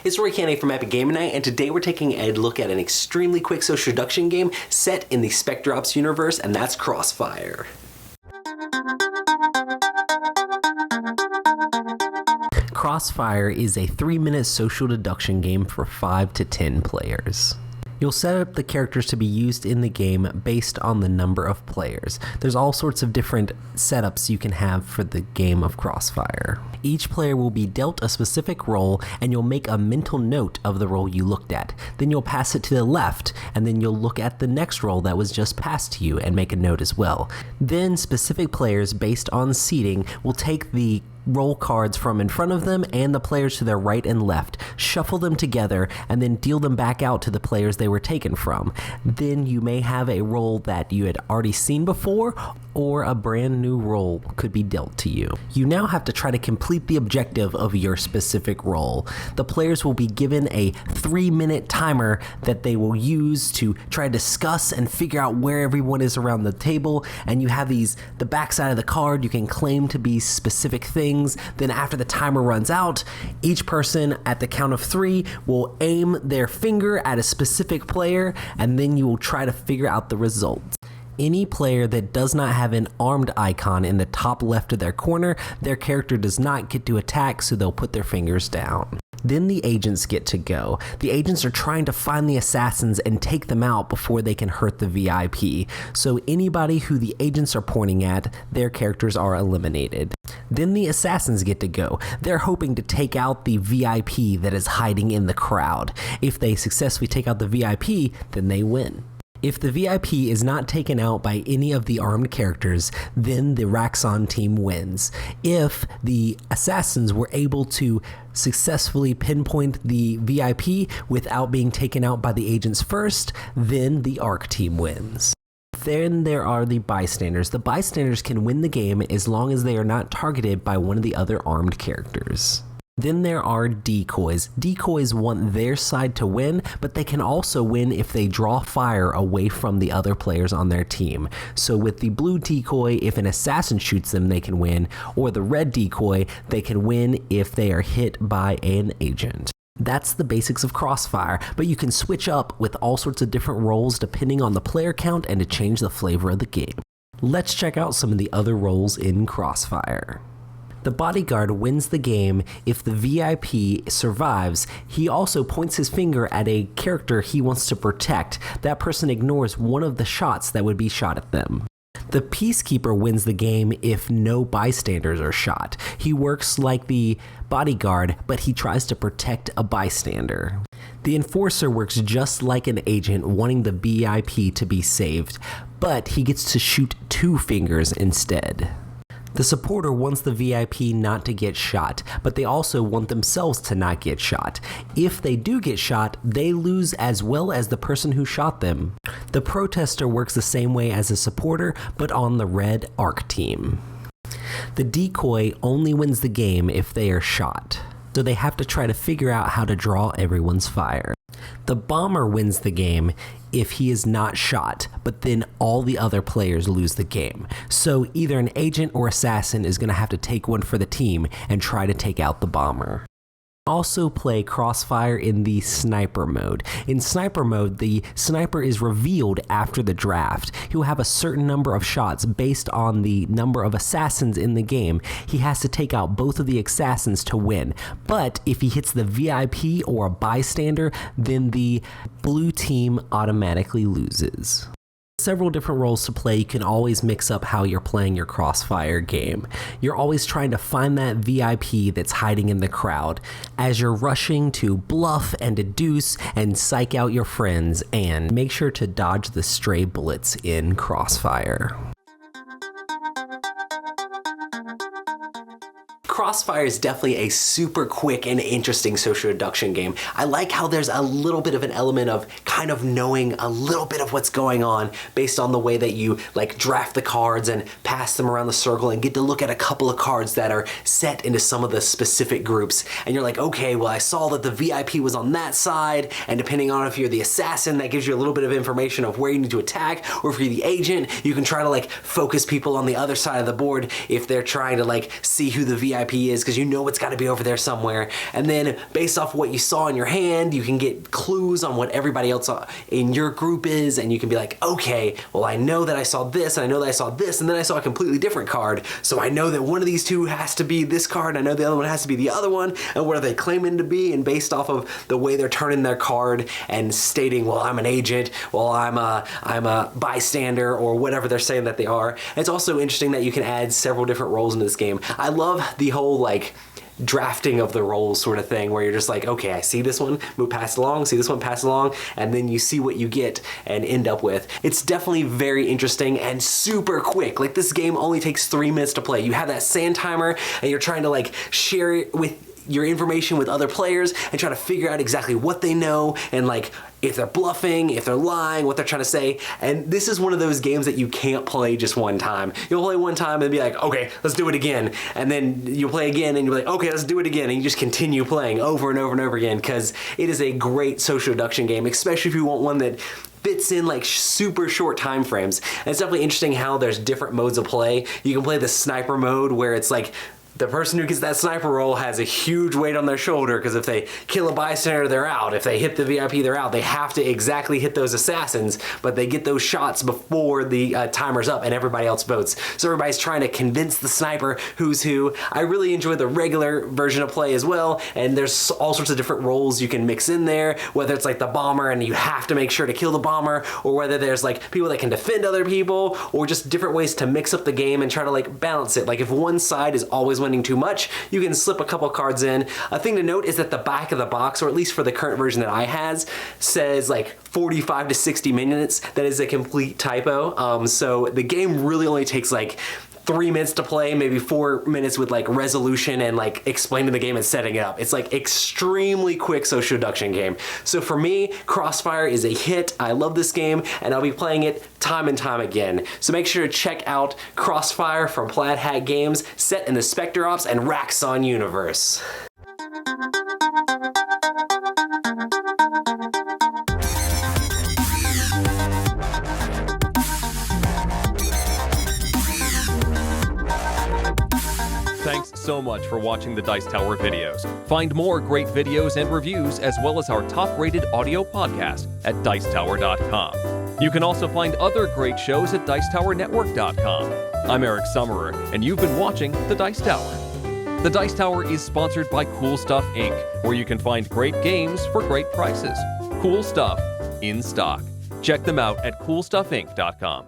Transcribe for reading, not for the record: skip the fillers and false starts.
It's Roy Cannaday from Epic Game Night, and today we're taking a look at an extremely quick social deduction game set in the Specter Ops universe, and that's Crossfire. Crossfire is a 3-minute social deduction game for 5 to 10 players. You'll set up the characters to be used in the game based on the number of players. There's all sorts of different setups you can have for the game of Crossfire. Each player will be dealt a specific role, and you'll make a mental note of the role you looked at. Then you'll pass it to the left, and then you'll look at the next role that was just passed to you and make a note as well. Then specific players, based on seating, will take the roll cards from in front of them and the players to their right and left, shuffle them together, and then deal them back out to the players they were taken from. Then you may have a role that you had already seen before, or a brand new role could be dealt to you. You now have to try to complete the objective of your specific role. The players will be given a 3-minute timer that they will use to try to discuss and figure out where everyone is around the table, and you have the backside of the card you can claim to be specific things. Then after the timer runs out, each person at the count of 3 will aim their finger at a specific player, and then you will try to figure out the results. Any player that does not have an armed icon in the top left of their corner, their character does not get to attack, so they'll put their fingers down. Then the agents get to go. The agents are trying to find the assassins and take them out before they can hurt the VIP. So anybody who the agents are pointing at, their characters are eliminated. Then the assassins get to go. They're hoping to take out the VIP that is hiding in the crowd. If they successfully take out the VIP, then they win. If the VIP is not taken out by any of the armed characters, then the Raxon team wins. If the assassins were able to successfully pinpoint the VIP without being taken out by the agents first, then the ARC team wins. Then there are the bystanders. The bystanders can win the game as long as they are not targeted by one of the other armed characters. Then there are decoys. Decoys want their side to win, but they can also win if they draw fire away from the other players on their team. So with the blue decoy, if an assassin shoots them, they can win, or the red decoy, they can win if they are hit by an agent. That's the basics of Crossfire, but you can switch up with all sorts of different roles depending on the player count and to change the flavor of the game. Let's check out some of the other roles in Crossfire. The bodyguard wins the game if the VIP survives. He also points his finger at a character he wants to protect. That person ignores one of the shots that would be shot at them. The peacekeeper wins the game if no bystanders are shot. He works like the bodyguard, but he tries to protect a bystander. The enforcer works just like an agent, wanting the VIP to be saved, but he gets to shoot 2 fingers instead. The supporter wants the VIP not to get shot, but they also want themselves to not get shot. If they do get shot, they lose as well as the person who shot them. The protester works the same way as a supporter, but on the red ARC team. The decoy only wins the game if they are shot, so they have to try to figure out how to draw everyone's fire. The bomber wins the game if he is not shot, but then all the other players lose the game. So either an agent or assassin is going to have to take one for the team and try to take out the bomber. Also play Crossfire in the sniper mode. In sniper mode, the sniper is revealed after the draft. He will have a certain number of shots based on the number of assassins in the game. He has to take out both of the assassins to win. But if he hits the VIP or a bystander, then the blue team automatically loses. Several different roles to play. You can always mix up how you're playing your Crossfire game. You're always trying to find that VIP that's hiding in the crowd as you're rushing to bluff and deduce and psych out your friends, and make sure to dodge the stray bullets in Crossfire. Crossfire is definitely a super quick and interesting social deduction game. I like how there's a little bit of an element of kind of knowing a little bit of what's going on based on the way that you like draft the cards and pass them around the circle and get to look at a couple of cards that are set into some of the specific groups. And you're like, okay, well, I saw that the VIP was on that side, and depending on if you're the assassin, that gives you a little bit of information of where you need to attack, or if you're the agent, you can try to like focus people on the other side of the board if they're trying to like see who the VIP is, because you know it's got to be over there somewhere. And then based off what you saw in your hand, you can get clues on what everybody else in your group is, and you can be like, okay, well, I know that I saw this, and I know that I saw this, and then I saw a completely different card, so I know that one of these two has to be this card, and I know the other one has to be the other one, and what are they claiming to be? And based off of the way they're turning their card and stating, well, I'm an agent, well, I'm a bystander, or whatever they're saying that they are. It's also interesting that you can add several different roles into this game. I love the whole like drafting of the roles sort of thing, where you're just like, okay, I see this one, move pass along, see this one, pass along, and then you see what you get and end up with. It's definitely very interesting and super quick. Like, this game only takes 3 minutes to play. You have that sand timer, and you're trying to like share it with your information with other players and try to figure out exactly what they know and like if they're bluffing, if they're lying, what they're trying to say. And this is one of those games that you can't play just one time. You'll play one time and be like, okay, let's do it again. And then you'll play again and you'll be like, okay, let's do it again. And you just continue playing over and over and over again, because it is a great social deduction game, especially if you want one that fits in like super short time frames. And it's definitely interesting how there's different modes of play. You can play the sniper mode, where it's like the person who gets that sniper roll has a huge weight on their shoulder, because if they kill a bystander, they're out. If they hit the VIP, they're out. They have to exactly hit those assassins, but they get those shots before the timer's up and everybody else votes. So everybody's trying to convince the sniper who's who. I really enjoy the regular version of play as well, and there's all sorts of different roles you can mix in there, whether it's like the bomber and you have to make sure to kill the bomber, or whether there's like people that can defend other people, or just different ways to mix up the game and try to like balance it. Like, if one side is always winning too much, you can slip a couple cards in. A thing to note is that the back of the box, or at least for the current version that I has, says like 45 to 60 minutes. That is a complete typo. So the game really only takes like 3 minutes to play, maybe 4 minutes with like resolution and like explaining the game and setting it up. It's like extremely quick social deduction game. So for me, Crossfire is a hit. I love this game, and I'll be playing it time and time again. So make sure to check out Crossfire from Plaid Hat Games, set in the Specter Ops and Raxon universe. Thanks so much for watching the Dice Tower videos. Find more great videos and reviews, as well as our top-rated audio podcast at Dicetower.com. You can also find other great shows at DicetowerNetwork.com. I'm Eric Summerer, and you've been watching The Dice Tower. The Dice Tower is sponsored by Cool Stuff Inc., where you can find great games for great prices. Cool stuff in stock. Check them out at CoolStuffInc.com.